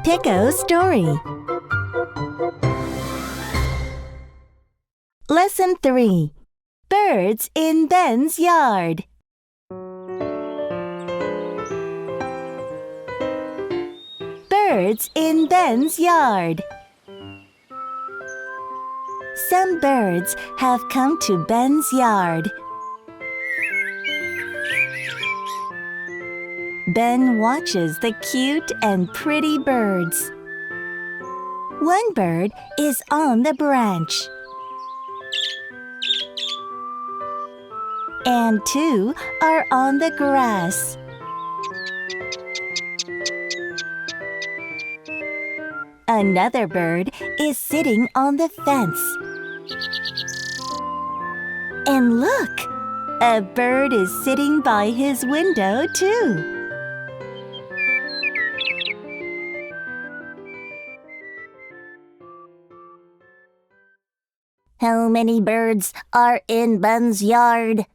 Pico Story. Lesson 3. Birds in Ben's Yard. Birds in Ben's yard. Some birds have come to Ben's yard. Ben watches the cute and pretty birds. One bird is on the branch, and two are on the grass. Another bird is sitting on the fence. And look! A bird is sitting by his window, too. How many birds are in Ben's yard?